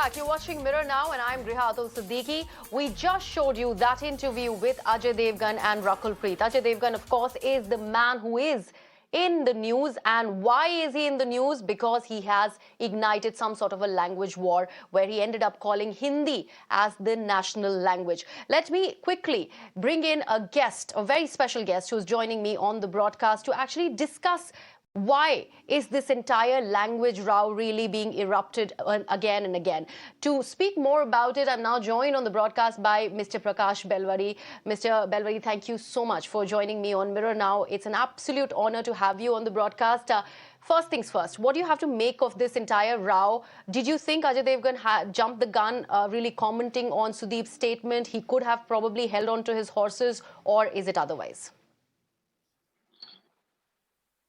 back. You're watching Mirror now, and I'm Griha Atul. We just showed you that interview with Ajay Devgn and Rakul Preet. Ajay Devgn, of course, is the man who is in the news. And why is he in the news? Because he has ignited some sort of a language war where he ended up calling Hindi as the national language. Let me quickly bring in a guest, a very special guest who's joining me on the broadcast to actually discuss why is this entire language row really being erupted again and again. To speak more about it, I'm now joined on the broadcast by Mr. Prakash Belawadi. Mr. Belawadi, thank you so much for joining me on Mirror Now. It's an absolute honor to have you on the broadcast. First things first, what do you have to make of this entire row? Did you think Ajay Devgn jumped the gun, really commenting on Sudeep's statement? He could have probably held on to his horses, or is it otherwise?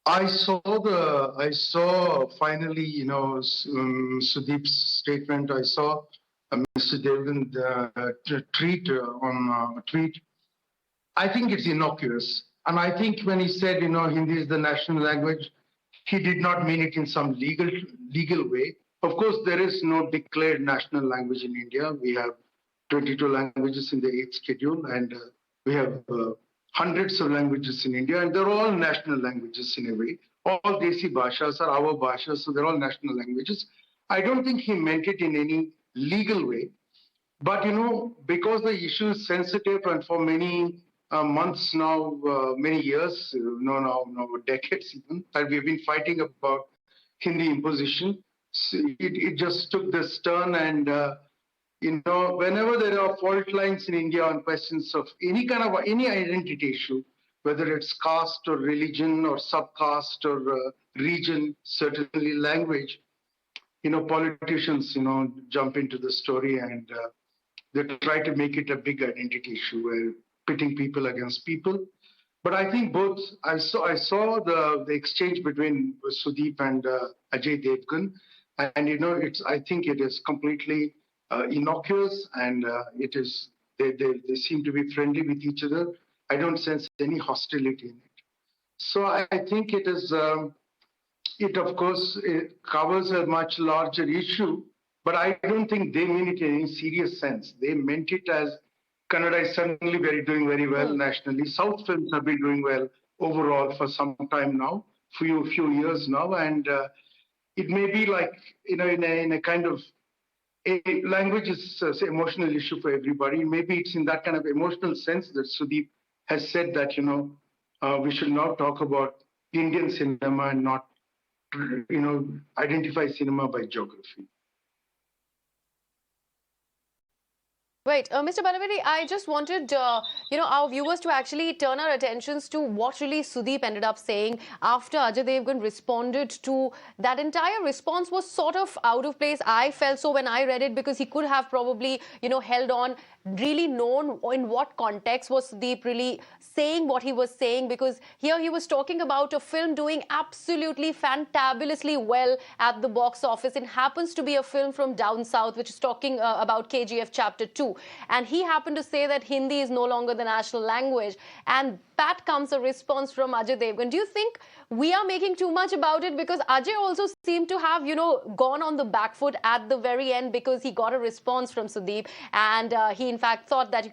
I saw finally, Sudeep's statement. I saw Mr. Devgn tweet. I think it's innocuous. And I think when he said, Hindi is the national language, he did not mean it in some legal way. Of course, there is no declared national language in India. We have 22 languages in the 8th schedule, and we have hundreds of languages in India, and they're all national languages in a way. All Desi Bhashas are our Bhashas, so they're all national languages. I don't think he meant it in any legal way. But, because the issue is sensitive, and for many months now, many years, now decades even, that we've been fighting about Hindi imposition, so it just took this turn. And whenever there are fault lines in India on questions of any identity issue, whether it's caste or religion or subcaste or region, certainly language, politicians, jump into the story and they try to make it a big identity issue where pitting people against people. But I think I saw the exchange between Sudeep and Ajay Devgn, and I think it is completely innocuous, and they seem to be friendly with each other. I don't sense any hostility in it. So I think it is. It of course it covers a much larger issue, but I don't think they mean it in any serious sense. They meant it as Kannada is suddenly doing very well nationally. South films have been doing well overall for some time now, few years now, and it may be like in a kind of. Language is an emotional issue for everybody. Maybe it's in that kind of emotional sense that Sudeep has said that, we should now talk about Indian cinema and not, identify cinema by geography. Right. Mr. Belawadi, I just wanted, our viewers to actually turn our attentions to what really Sudeep ended up saying after Ajay Devgn responded to that. Entire response was sort of out of place. I felt so when I read it, because he could have probably, held on, really known in what context was Sudeep really saying what he was saying, because here he was talking about a film doing absolutely fantabulously well at the box office. It happens to be a film from down south, which is talking about KGF Chapter 2. And he happened to say that Hindi is no longer the national language. And that comes a response from Ajay Devgn. Do you think we are making too much about it? Because Ajay also seemed to have, gone on the back foot at the very end, because he got a response from Sudeep. And he, in fact, thought that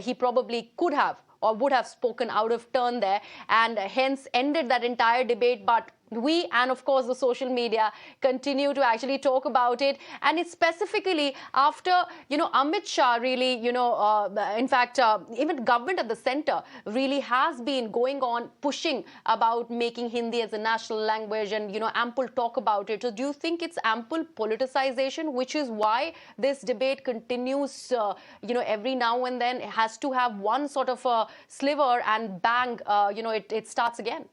he probably could have or would have spoken out of turn there, and hence ended that entire debate. But we, and of course the social media, continue to actually talk about it. And it's specifically after, Amit Shah really, in fact, even government at the center really has been going on pushing about making Hindi as a national language, and, ample talk about it. So do you think it's ample politicization, which is why this debate continues, every now and then? It has to have one sort of a sliver and bang, it starts again?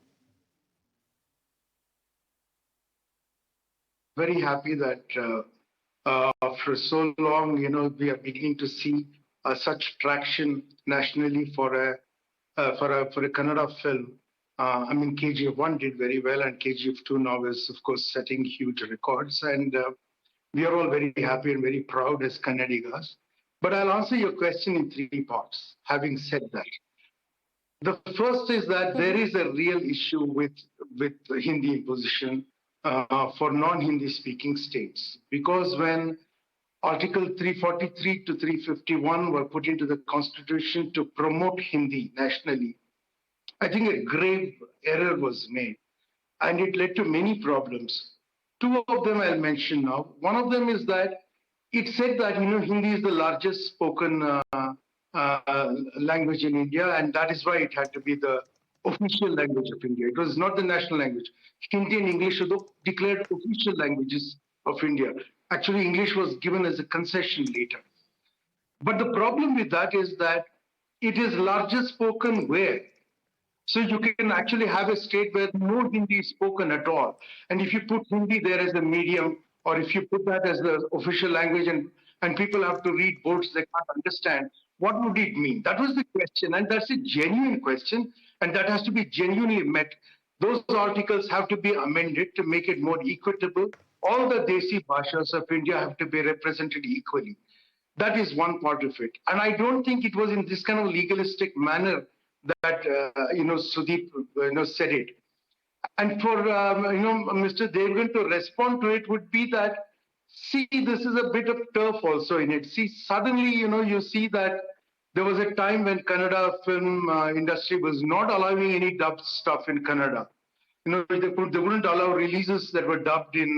Very happy that for so long, we are beginning to see such traction nationally for a Kannada film. KGF1 did very well, and KGF2 now is, of course, setting huge records. And we are all very happy and very proud as Kannadigas. But I'll answer your question in 3 parts, having said that. The first is that there is a real issue with Hindi imposition for non-Hindi speaking states, because when Article 343 to 351 were put into the Constitution to promote Hindi nationally. I think a grave error was made, and it led to many problems. Two of them I'll mention now. One of them is that it said that Hindi is the largest spoken language in India, and that is why it had to be the official language of India. It was not the national language. Hindi and English are the declared official languages of India. Actually, English was given as a concession later. But the problem with that is that it is largest spoken where? So you can actually have a state where no Hindi is spoken at all. And if you put Hindi there as a medium, or if you put that as the official language and people have to read boards they can't understand, what would it mean? That was the question. And that's a genuine question. And that has to be genuinely met. Those articles have to be amended to make it more equitable. All the Desi Bhashas of India have to be represented equally. That is one part of it. And I don't think it was in this kind of legalistic manner that Sudeep said it. And for Mr. Devgan to respond to it would be that, see, this is a bit of turf also in it. See, suddenly you see that there was a time when Kannada film industry was not allowing any dubbed stuff in Kannada. They wouldn't allow releases that were dubbed in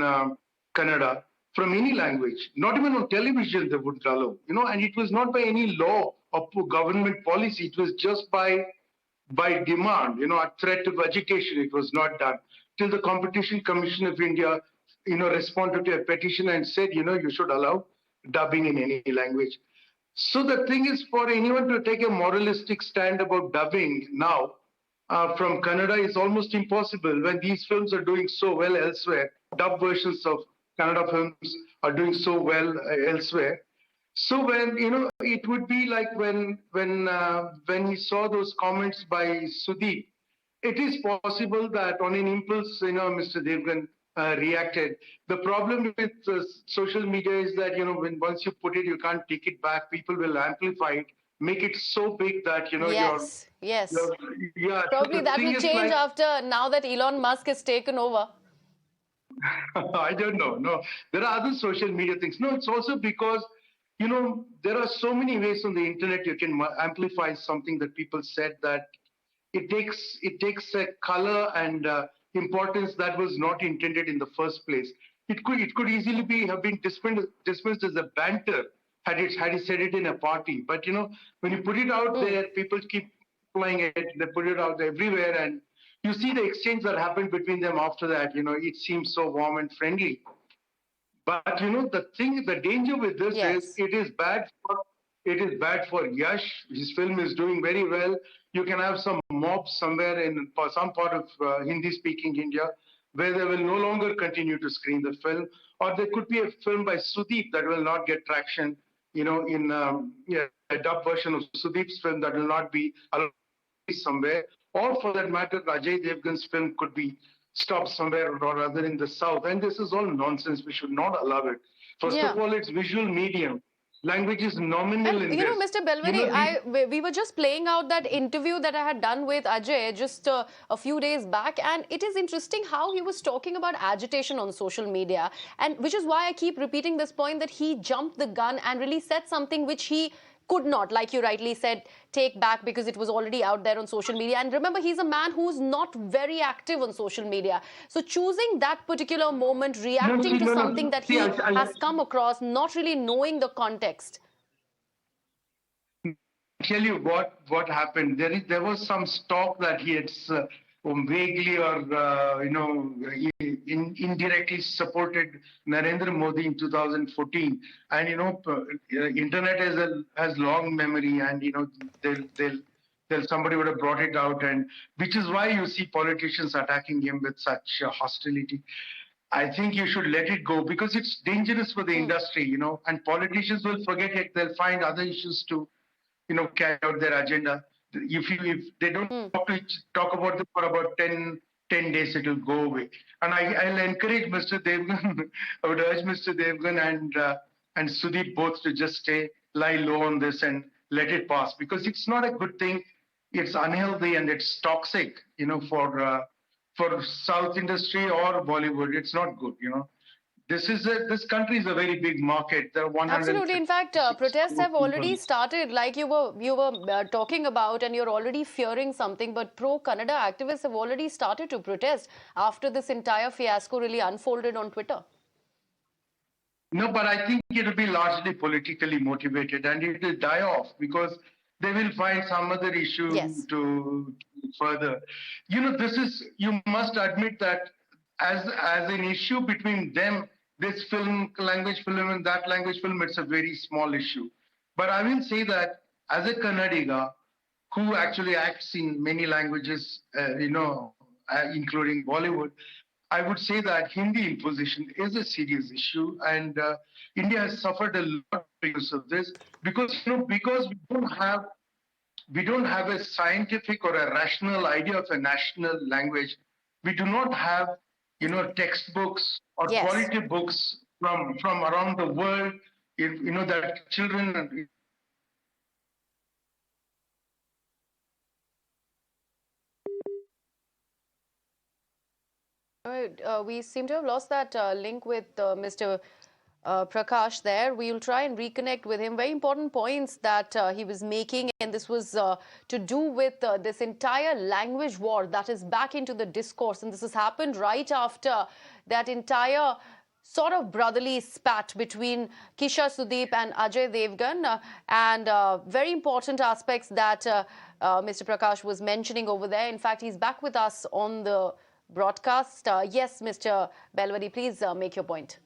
Kannada from any language. Not even on television they wouldn't allow. And it was not by any law or government policy. It was just by demand, a threat of agitation. It was not done till the Competition Commission of India, responded to a petition and said, you should allow dubbing in any language. So the thing is, for anyone to take a moralistic stand about dubbing now from Kannada is almost impossible when these films are doing so well elsewhere. Dub versions of Kannada films are doing so well elsewhere. So when it would be like when he saw those comments by Sudeep, it is possible that on an impulse, Mr. Devgan reacted. The problem with social media is that when once you put it, you can't take it back. People will amplify it, make it so big that Yes, yes. yeah. Probably So the that thing will is change like, after now that Elon Musk has taken over. I don't know. No, there are other social media things. No, it's also because there are so many ways on the internet you can amplify something that people said that it takes a color and importance that was not intended in the first place. It could easily have been dismissed as a banter had he said it in a party. But when you put it out there, people keep playing it. They put it out everywhere, and you see the exchange that happened between them after that. It seems so warm and friendly. But the danger with this is Yes. it is bad for Yash. His film is doing very well. You can have some mob somewhere in some part of Hindi-speaking India where they will no longer continue to screen the film, or there could be a film by Sudeep that will not get traction. In a dub version of Sudeep's film that will not be allowed somewhere, or for that matter, Ajay Devgan's film could be stopped somewhere or other in the south. And this is all nonsense. We should not allow it. First of Yeah. all, it's visual medium. Language is nominal And in this. Mr. Belawadi, we were just playing out that interview that I had done with Ajay just a few days back, and it is interesting how he was talking about agitation on social media, and which is why I keep repeating this point that he jumped the gun and really said something which he could not, like you rightly said, take back because it was already out there on social media. And remember, he's a man who's not very active on social media. So choosing that particular moment, No, reacting see, to no, no. something that See, he has come across, not really knowing the context. tell you what happened. There was some talk that he had vaguely or indirectly supported Narendra Modi in 2014, and internet has long memory, and they'll somebody would have brought it out, and which is why you see politicians attacking him with such hostility. I think you should let it go because it's dangerous for the industry, and politicians will forget it. They'll find other issues to carry out their agenda. If they don't talk about it for about 10 days, it will go away. And I'll encourage Mr. Devgan, I would urge Mr. Devgan and Sudeep both to just lie low on this and let it pass because it's not a good thing. It's unhealthy and it's toxic, for South industry or Bollywood. It's not good. This country is a very big market. There are Absolutely. In fact, 156 protests crore have people. already started, like you were talking about, and you're already fearing something. But pro-Kannada activists have already started to protest after this entire fiasco really unfolded on Twitter. No, but I think it will be largely politically motivated and it will die off because they will find some other issue Yes. to further. This is, you must admit that as an issue between them, this language film and that language film, it's a very small issue. But I will say that as a Kannadiga who actually acts in many languages, including Bollywood, I would say that Hindi imposition is a serious issue, and India has suffered a lot because of this. Because we don't have a scientific or a rational idea of a national language. We do not have textbooks or Yes. quality books from around the world. That children. We seem to have lost that link with Mr. Prakash there. We will try and reconnect with him. Very important points that he was making, and this was to do with this entire language war that is back into the discourse. And this has happened right after that entire sort of brotherly spat between Kisha Sudeep and Ajay Devgn, and very important aspects that Mr. Prakash was mentioning over there. In fact, he's back with us on the broadcast. Yes, Mr. Belawadi, please make your point.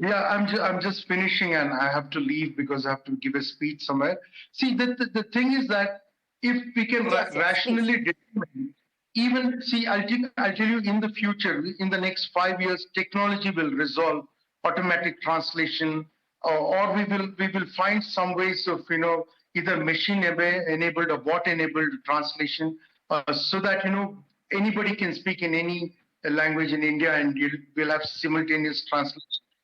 Yeah, I'm just finishing and I have to leave because I have to give a speech somewhere. See, the thing is that if we can Yes, yes, please. rationally determine, even see, I'll tell you in the future, in the next 5 years, technology will resolve automatic translation, or we will find some ways of either machine enabled or bot enabled translation, so that anybody can speak in any language in India and we'll have simultaneous translation.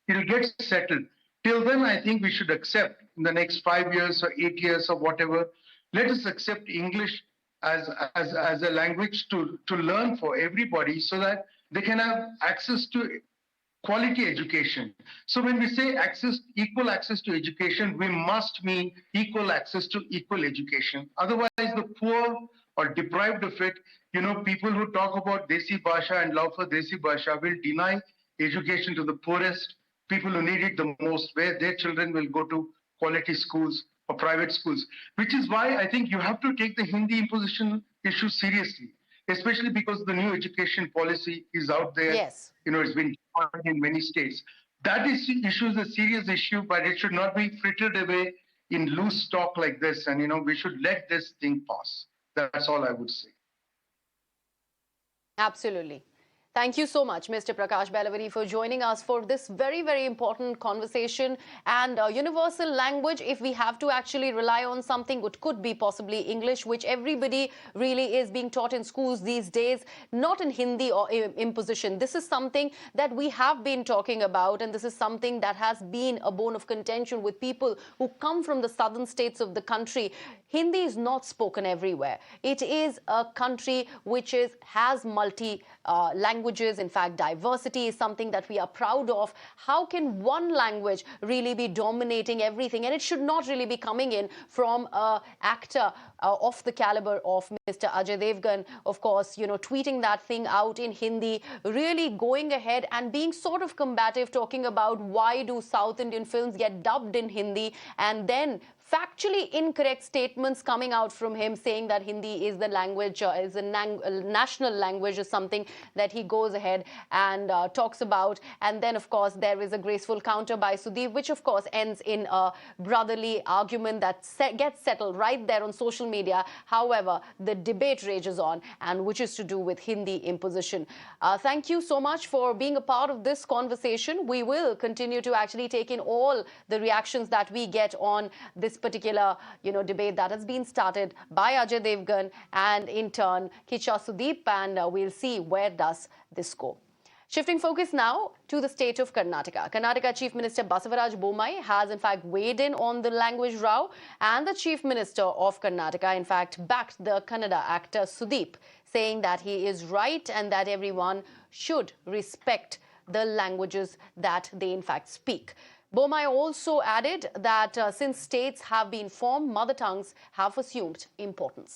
It'll get settled. Till then, I think we should accept in the next 5 years or 8 years or whatever. Let us accept English as a language to learn for everybody, so that they can have access to quality education. So when we say equal access to education, we must mean equal access to equal education. Otherwise, the poor or deprived of it, people who talk about Desi Bhasha and love for Desi Bhasha will deny education to the poorest, people who need it the most, where their children will go to quality schools or private schools. Which is why I think you have to take the Hindi imposition issue seriously, especially because the new education policy is out there. Yes. It's been defined in many states. That issue is a serious issue, but it should not be frittered away in loose talk like this. And, we should let this thing pass. That's all I would say. Absolutely. Thank you so much, Mr. Prakash Belawadi, for joining us for this very, very important conversation. And universal language, if we have to actually rely on something, it could be possibly English, which everybody really is being taught in schools these days, not in Hindi or imposition. This is something that we have been talking about, and this is something that has been a bone of contention with people who come from the southern states of the country. Hindi is not spoken everywhere. It is a country which has multi languages. In fact, diversity is something that we are proud of. How can one language really be dominating everything? And it should not really be coming in from an actor of the caliber of Mr. Ajay Devgn, of course, tweeting that thing out in Hindi, really going ahead and being sort of combative, talking about why do South Indian films get dubbed in Hindi, and then factually incorrect statements coming out from him saying that Hindi is the language, is a national language, is something that he goes ahead and talks about. And then, of course, there is a graceful counter by Sudeep, which, of course, ends in a brotherly argument that gets settled right there on social media. However, the debate rages on, and which is to do with Hindi imposition. Thank you so much for being a part of this conversation. We will continue to actually take in all the reactions that we get on this particular debate that has been started by Ajay Devgn and in turn Kisha Sudeep, and we'll see where does this go. Shifting focus now to the state of Karnataka. Karnataka Chief Minister Basavaraj Bommai has in fact weighed in on the language row, and the Chief Minister of Karnataka in fact backed the Kannada actor Sudeep, saying that he is right and that everyone should respect the languages that they in fact speak. Bommai also added that since states have been formed, mother tongues have assumed importance.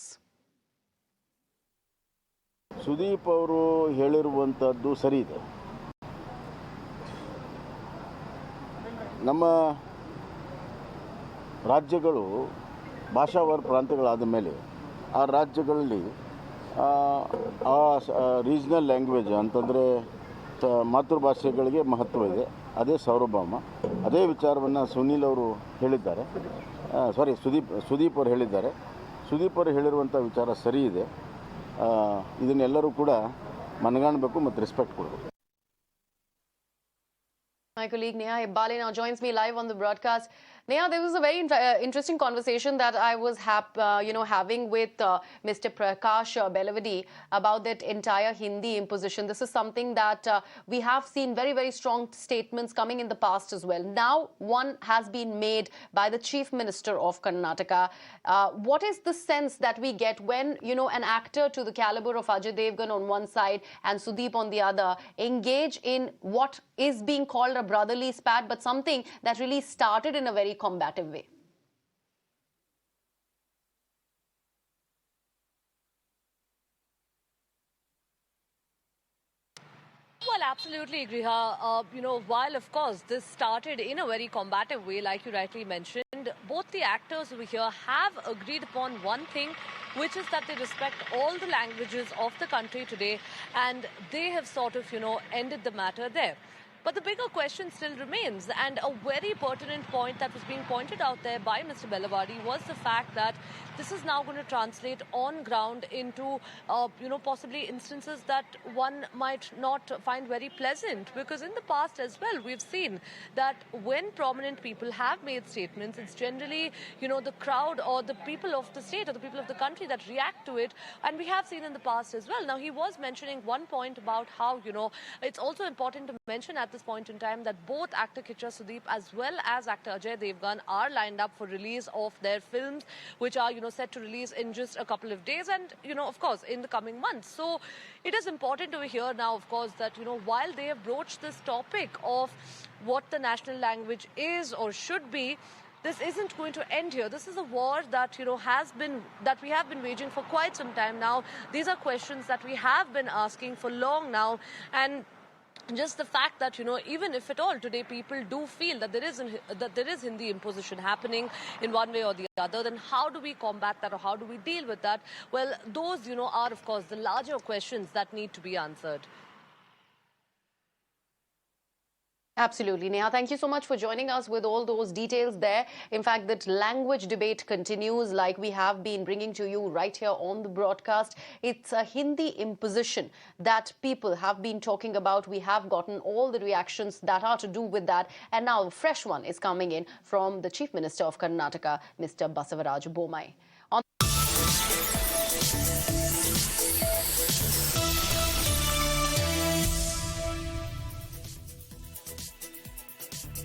Sudeep ಅವರು ಹೇಳಿರುವಂಥದ್ದು ಸರಿ ಇದೆ. ನಮ್ಮ ರಾಜ್ಯಗಳು ಭಾಷಾವಾರ ಪ್ರಾಂತ್ಯಗಳಾದ ಮೇಲೆ ಆ ರಾಜ್ಯಗಳಲ್ಲಿ ಆ regional language ಅಂತಂದರೆ ಮಾತೃಭಾಷೆಗಳಿಗೆ ಮಹತ್ವ ಇದೆ. ಅದೇ ಸಾರ್ವಭೌಮ. ಅದೇ ವಿಚಾರವನ್ನು ಸುನೀಲ್ ಅವರು ಹೇಳಿದ್ದಾರೆ, ಸುದೀಪ್ ಅವರು ಹೇಳಿದ್ದಾರೆ. ಸುದೀಪ್ ಅವರು ಹೇಳಿರುವಂಥ ವಿಚಾರ ಸರಿ ಇದೆ. ಇದನ್ನೆಲ್ಲರೂ ಕೂಡ ಮನಗಾಣಬೇಕು ಮತ್ತು ರೆಸ್ಪೆಕ್ಟ್ ಕೊಡಬೇಕು. My colleague Neha Hebbale now joins me live on the broadcast. Neha, there was a very interesting conversation that I was having with Mr. Prakash Belawadi about that entire Hindi imposition. This is something that we have seen very, very strong statements coming in the past as well. Now, one has been made by the Chief Minister of Karnataka. What is the sense that we get when, an actor to the caliber of Ajay Devgn on one side and Sudeep on the other engage in what is being called a brotherly spat, but something that really started in a very combative way? Well, absolutely, Griha. While, of course, this started in a very combative way, like you rightly mentioned, both the actors over here have agreed upon one thing, which is that they respect all the languages of the country today, and they have sort of, ended the matter there. But the bigger question still remains, and a very pertinent point that was being pointed out there by Mr. Belawadi was the fact that this is now going to translate on ground into, possibly instances that one might not find very pleasant. Because in the past as well, we've seen that when prominent people have made statements, it's generally, the crowd or the people of the state or the people of the country that react to it. And we have seen in the past as well. Now, he was mentioning one point about how, it's also important to mention at this point in time that both actor Kicha Sudeep as well as actor Ajay Devgn are lined up for release of their films, which are, set to release in just a couple of days and, of course, in the coming months. So it is important to hear now, of course, that, while they have broached this topic of what the national language is or should be, this isn't going to end here. This is a war that, that we have been waging for quite some time now. These are questions that we have been asking for long now. And just the fact that, even if at all today people do feel that there is Hindi imposition happening in one way or the other, then how do we combat that or how do we deal with that? Well, those, are, of course, the larger questions that need to be answered. Absolutely. Neha, thank you so much for joining us with all those details there. In fact, that language debate continues like we have been bringing to you right here on the broadcast. It's a Hindi imposition that people have been talking about. We have gotten all the reactions that are to do with that. And now a fresh one is coming in from the Chief Minister of Karnataka, Mr. Basavaraj Bommai.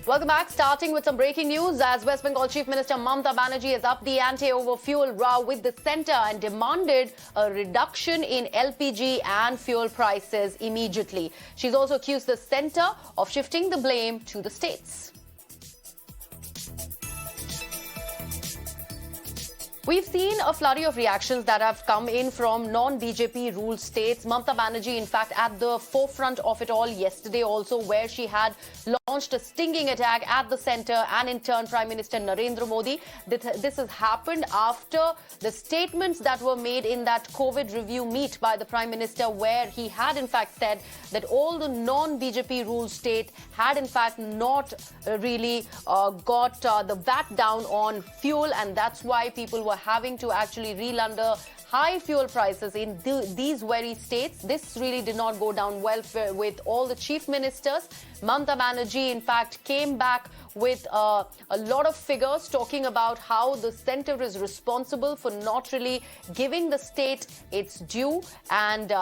Welcome back. Starting with some breaking news as West Bengal Chief Minister Mamata Banerjee has upped the ante over fuel row with the centre and demanded a reduction in LPG and fuel prices immediately. She's also accused the centre of shifting the blame to the states. We've seen a flurry of reactions that have come in from non-BJP ruled states. Mamata Banerjee, in fact, at the forefront of it all yesterday also, where she had launched a stinging attack at the centre and in turn Prime Minister Narendra Modi. This has happened after the statements that were made in that COVID review meet by the Prime Minister, where he had in fact said that all the non-BJP ruled states had in fact not really got the VAT down on fuel, and that's why people were having to actually reel under high fuel prices in these very states. This really did not go down well with all the chief ministers. Mamata Banerjee, in fact, came back with a lot of figures talking about how the centre is responsible for not really giving the state its due and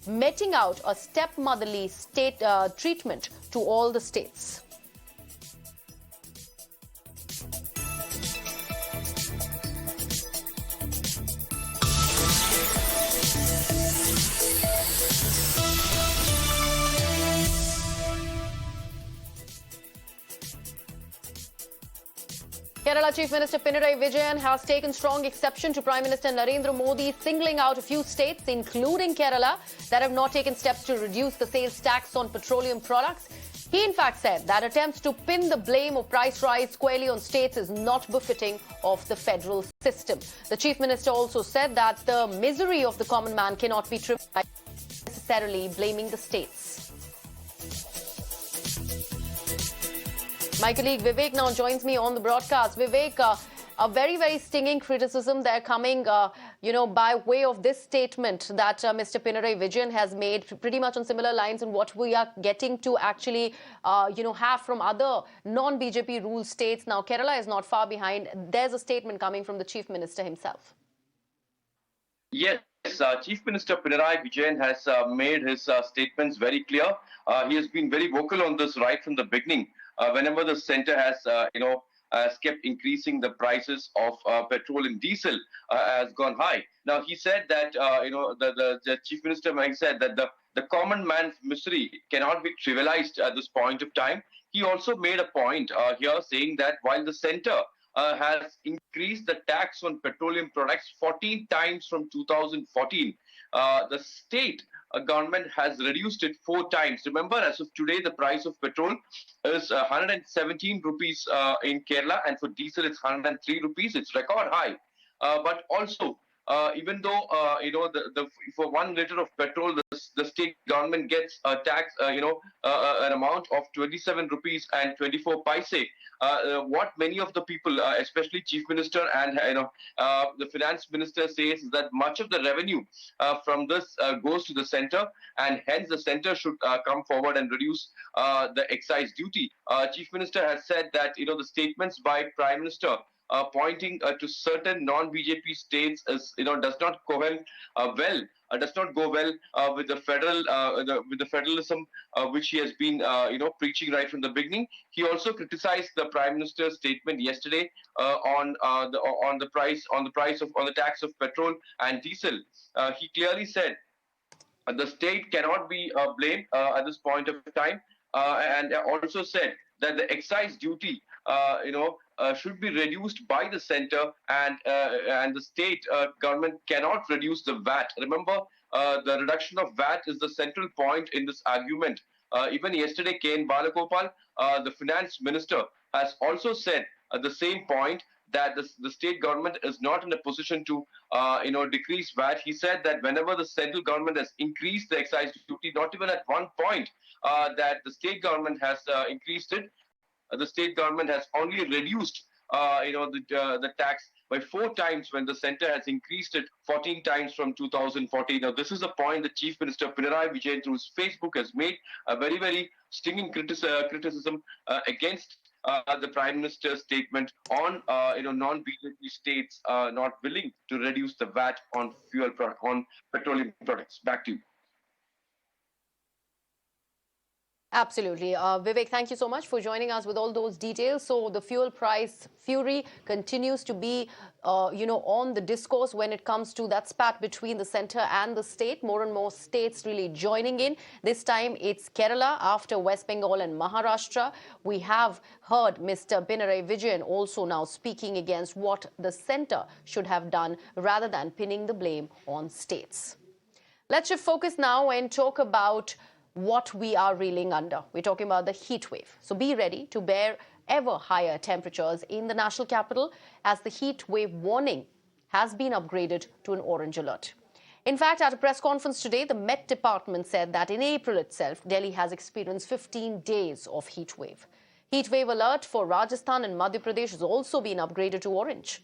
meting out a stepmotherly state treatment to all the states. Kerala Chief Minister Pinarayi Vijayan has taken strong exception to Prime Minister Narendra Modi singling out a few states, including Kerala, that have not taken steps to reduce the sales tax on petroleum products. He in fact said that attempts to pin the blame of price rise squarely on states is not befitting of the federal system. The Chief Minister also said that the misery of the common man cannot be trivialized, necessarily blaming the states. My colleague Vivek now joins me on the broadcast. Vivek, a very, very stinging criticism there coming, by way of this statement that Mr. Pinarayi Vijayan has made, pretty much on similar lines in what we are getting to actually, have from other non-BJP ruled states. Now, Kerala is not far behind. There's a statement coming from the Chief Minister himself. Yes, Chief Minister Pinarayi Vijayan has made his statements very clear. He has been very vocal on this right from the beginning. Whenever the centre has kept increasing the prices of petrol and diesel has gone high. Now he said that the Chief Minister said that the common man's misery cannot be trivialized at this point of time. He also made a point here saying that while the centre has increased the tax on petroleum products 14 times from 2014. The state government has reduced it 4 times. Remember, as of today, the price of petrol is 117 rupees in Kerala, and for diesel, it's 103 rupees. It's record high. But also, even though for 1 liter of petrol, the state government gets a tax, an amount of 27 rupees and 24 paise. What many of the people, especially Chief Minister and the Finance Minister, says is that much of the revenue from this goes to the centre, and hence the centre should come forward and reduce the excise duty. Chief Minister has said that the statements by Prime Minister pointing to certain non-BJP states does not go well with the federalism which he has been preaching right from the beginning. He also criticized the Prime Minister's statement yesterday on the tax of petrol and diesel. He clearly said the state cannot be blamed at this point of time, and also said that the excise duty should be reduced by the centre, and the state government cannot reduce the VAT. Remember, the reduction of VAT is the central point in this argument. Even yesterday, K.N. Balagopal, the finance minister, has also said the same point, that the state government is not in a position to decrease VAT. He said that whenever the central government has increased the excise duty, not even at one point that the state government has increased it, the state government has only reduced the tax by 4 times, when the centre has increased it 14 times from 2014. Now, this is a point that Chief Minister Pinarayi Vijayan through his Facebook has made a very, very stinging criticism against the Prime Minister's statement on non-BJP states not willing to reduce the VAT on on petroleum products. Back to you. Absolutely. Vivek, thank you so much for joining us with all those details. So the fuel price fury continues to be, on the discourse when it comes to that spat between the centre and the state. More and more states really joining in. This time it's Kerala after West Bengal and Maharashtra. We have heard Mr. Pinarayi Vijayan also now speaking against what the centre should have done rather than pinning the blame on states. Let's shift focus now and talk about what we are reeling under. We're talking about the heat wave. So be ready to bear ever higher temperatures in the national capital, as the heat wave warning has been upgraded to an orange alert. In fact, at a press conference today, the Met Department said that in April itself, Delhi has experienced 15 days of heat wave. Heat wave alert for Rajasthan and Madhya Pradesh has also been upgraded to orange.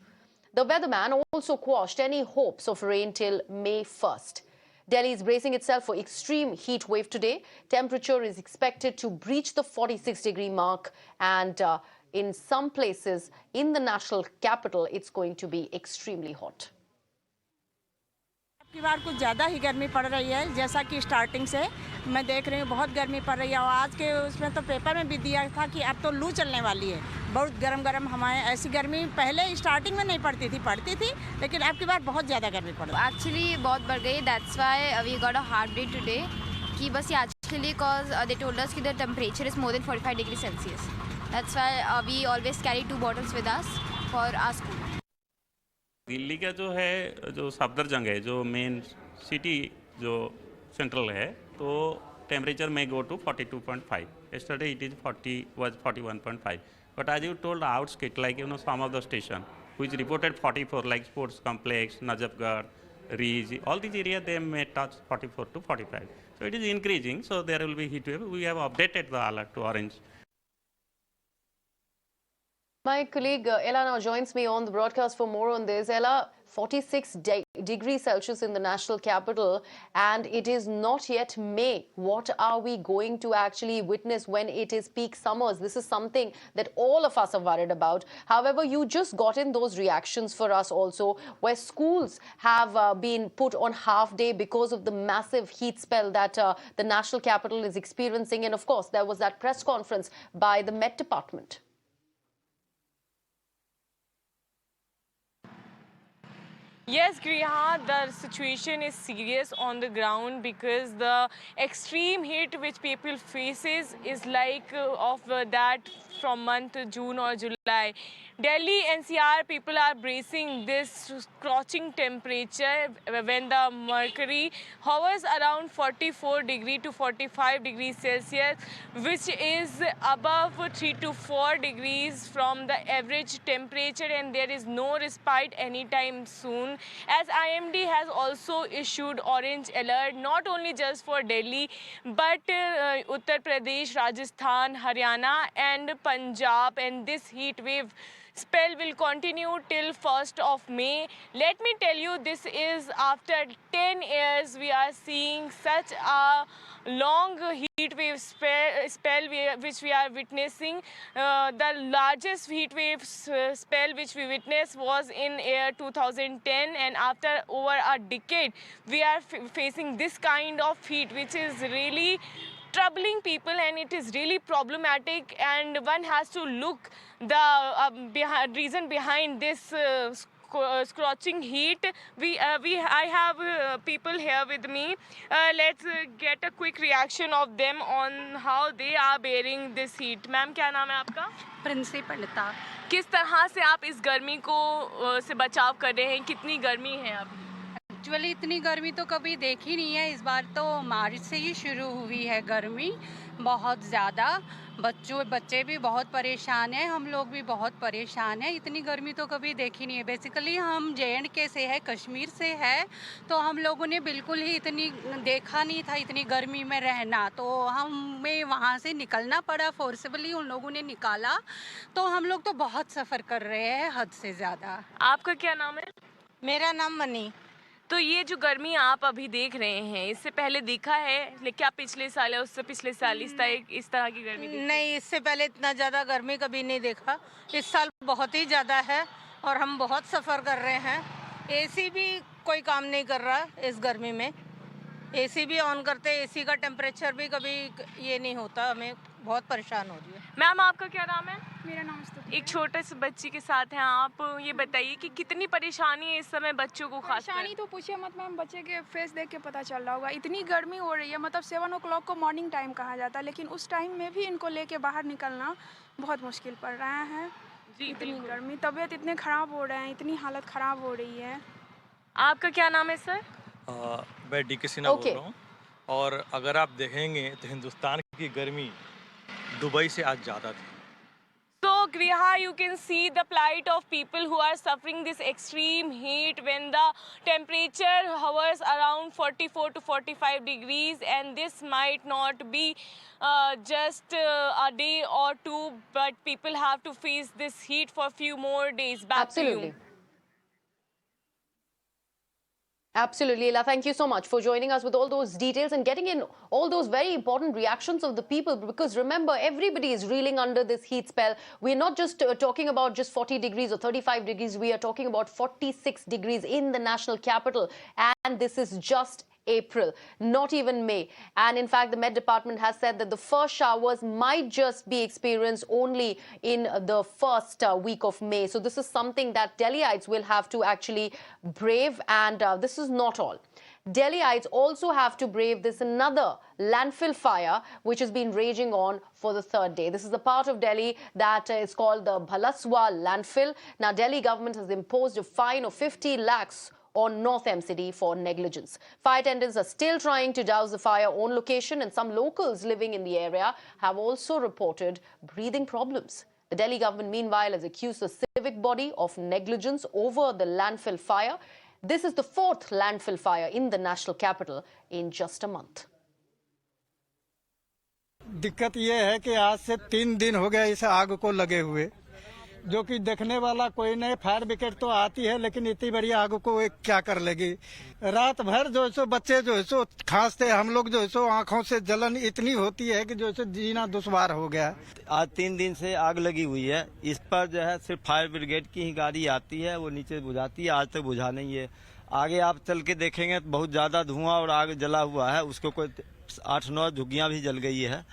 The weatherman also quashed any hopes of rain till May 1st. Delhi is bracing itself for extreme heat wave today. Temperature is expected to breach the 46-degree mark, and in some places in the national capital, it's going to be extremely hot. की बार कुछ ज़्यादा ही गर्मी पड़ रही है, जैसा कि starting से मैं देख रही हूँ बहुत गर्मी पड़ रही है। और आज के उसमें तो पेपर में भी दिया था कि अब तो लू चलने वाली है, बहुत गरम हमारे। ऐसी गर्मी पहले स्टार्टिंग में नहीं पड़ती थी, लेकिन अब की बार बहुत ज़्यादा गर्मी पड़ रही है। एक्चुअली बहुत बढ़ गई, that's why we got a hard day today कि बस ये आज के लिए, बिकॉज दे टोल्ड अस कि the temperature is more than 45 degree Celsius. That's why we always carry 2 bottles with us for our school. Delhi का जो है जो सफदरजंग है जो मेन सिटी जो सेंट्रल है तो temperature may go to 42.5. Yesterday it is 41.5. But as you told outskirts, like some of the station which reported 44 like Sports Complex, Najafgarh, Reach, all these areas they may touch 44 to 45. So it is increasing. So there will be heat wave. We have updated the alert to orange. My colleague Ella now joins me on the broadcast for more on this. Ella, 46 degrees Celsius in the national capital, and it is not yet May. What are we going to actually witness when it is peak summers? This is something that all of us are worried about. However, you just got in those reactions for us also, where schools have been put on half day because of the massive heat spell that the national capital is experiencing. And of course, there was that press conference by the Met Department. Yes, Griha, the situation is serious on the ground because the extreme heat which people faces is like of that from month June or July. Delhi NCR people are bracing this scorching temperature when the mercury hovers around 44 degree to 45 degrees Celsius, which is above 3 to 4 degrees from the average temperature, and there is no respite anytime soon. As IMD has also issued orange alert, not only just for Delhi, but Uttar Pradesh, Rajasthan, Haryana and Punjab, and this heat wave spell will continue till 1st of May. Let me tell you, this is after 10 years we are seeing such a long heat wave spell which we are witnessing. The largest heat wave spell which we witnessed was in year 2010, and after over a decade we are facing this kind of heat, which is really troubling people, and it is really problematic, and one has to look the reason behind this scorching heat. I have people here with me. Let's get a quick reaction of them on how they are bearing this heat. Ma'am, क्या नाम है आपका? प्रिंसी पंडिता। किस तरह से आप इस गर्मी को से बचाव कर रहे हैं? कितनी गर्मी है अभी? एक्चुअली इतनी गर्मी तो कभी देखी नहीं है, इस बार तो मार्च से ही शुरू हुई है गर्मी बहुत ज़्यादा। बच्चे भी बहुत परेशान हैं, हम लोग भी बहुत परेशान हैं। इतनी गर्मी तो कभी देखी नहीं है। बेसिकली हम JNK से है, कश्मीर से है, तो हम लोगों ने बिल्कुल ही इतनी देखा नहीं था इतनी गर्मी में रहना, तो हमें वहाँ से निकलना पड़ा, फोर्सेबली उन लोगों ने निकाला, तो हम लोग तो बहुत सफ़र कर रहे हैं हद से ज़्यादा। आपका क्या नाम है? मेरा नाम मनी। तो ये जो गर्मी आप अभी देख रहे हैं, इससे पहले देखा है? क्या पिछले साल या उससे पिछले साल इस तरह की गर्मी देखी? नहीं, इससे पहले इतना ज़्यादा गर्मी कभी नहीं देखा। इस साल बहुत ही ज़्यादा है और हम बहुत सफ़र कर रहे हैं। AC भी कोई काम नहीं कर रहा इस गर्मी में। AC भी ऑन करते, AC का टेम्परेचर भी कभी ये नहीं होता, हमें बहुत परेशान हो रही है। मैम, आपका क्या नाम है? मेरा नाम स्तुति। एक छोटे से बच्ची के साथ हैं आप, ये बताइए कि कितनी परेशानी है इस समय बच्चों को? खास परेशानी तो पूछिए मत मैम, बच्चे के फेस देख के पता चल रहा होगा। इतनी गर्मी हो रही है, मतलब 7 o'clock को मॉर्निंग टाइम कहा जाता है, लेकिन उस टाइम में भी इनको लेके बाहर निकलना बहुत मुश्किल पड़ रहा है। इतनी गर्मी, तबीयत इतने ख़राब हो रहे हैं, इतनी हालत ख़राब हो रही है। आपका क्या नाम है सर? मैं DK सिन्हा बोल रहा हूँ। और अगर आप देखेंगे तो हिंदुस्तान की गर्मी दुबई से आज ज़्यादा थी। So Griha, you can see the plight of people who are suffering this extreme heat when the temperature hovers around 44 to 45 degrees, and this might not be just a day or two, but people have to face this heat for a few more days. Back to you. Absolutely, Ella. Thank you so much for joining us with all those details and getting in all those very important reactions of the people. Because remember, everybody is reeling under this heat spell. We're not just talking about just 40 degrees or 35 degrees. We are talking about 46 degrees in the national capital. And this is just April, not even May. And in fact, the Met Department has said that the first showers might just be experienced only in the first week of May. So this is something that Delhiites will have to actually brave, and this is not all. Delhiites also have to brave this another landfill fire, which has been raging on for the third day. This is the part of Delhi that is called the Bhalaswa landfill. Now, Delhi government has imposed a fine of 50 lakhs on North MCD for negligence. Fire attendants are still trying to douse the fire on location, and some locals living in the area have also reported breathing problems. The Delhi government, meanwhile, has accused the civic body of negligence over the landfill fire. This is the fourth landfill fire in the national capital in just a month. दिक्कत ये है कि आज से 3 दिन हो गए इस आग को लगे हुए, जो कि देखने वाला कोई नहीं। फायर ब्रिगेड तो आती है, लेकिन इतनी बड़ी आग को क्या कर लेगी। रात भर जो सो बच्चे जो सो खांसते, हम लोग जो सो आंखों से जलन इतनी होती है कि जो सो जीना दुश्वार हो गया। आज 3 दिन से आग लगी हुई है। इस पर जो है सिर्फ फायर ब्रिगेड की ही गाड़ी आती है, वो नीचे बुझाती है। आज तक बुझा नहीं है। आगे आप चल के देखेंगे तो बहुत ज्यादा धुआं और आग जला हुआ है। उसको कोई 8-9 झुग्गियां भी जल गई है।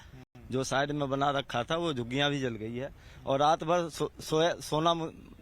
जो साइड में बना रखा था वो झुग्गियां भी जल गई है। और रात भर सोना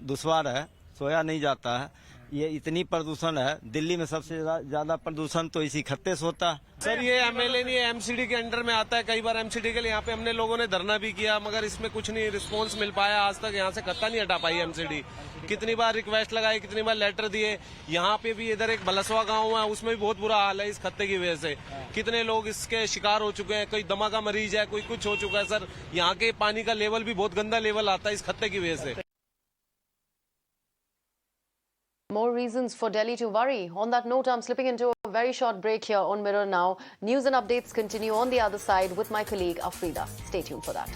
दुश्वार है, सोया नहीं जाता है। ये इतनी प्रदूषण है। दिल्ली में सबसे ज्यादा प्रदूषण तो इसी खत्ते से होता है। सर ये एमएलए नहीं है, एमसीडी के अंडर में आता है। कई बार एमसीडी के लिए यहाँ पे हमने लोगों ने धरना भी किया, मगर इसमें कुछ नहीं रिस्पांस मिल पाया। आज तक यहाँ से खत्ता नहीं हटा पाई एमसीडी। कितनी बार रिक्वेस्ट लगाई, कितनी बार लेटर दिए। यहाँ पे भी इधर एक बलसवा गाँव है, उसमें भी बहुत बुरा हाल है इस खत्ते की वजह से। कितने लोग इसके शिकार हो चुके हैं। कोई दमा का मरीज है, कोई कुछ हो चुका है। सर यहाँ के पानी का लेवल भी बहुत गंदा लेवल आता है इस खत्ते की वजह से। More reasons for Delhi to worry. On that note, I'm slipping into a very short break here on Mirror Now. News and updates continue on the other side with my colleague Afrida. Stay tuned for that.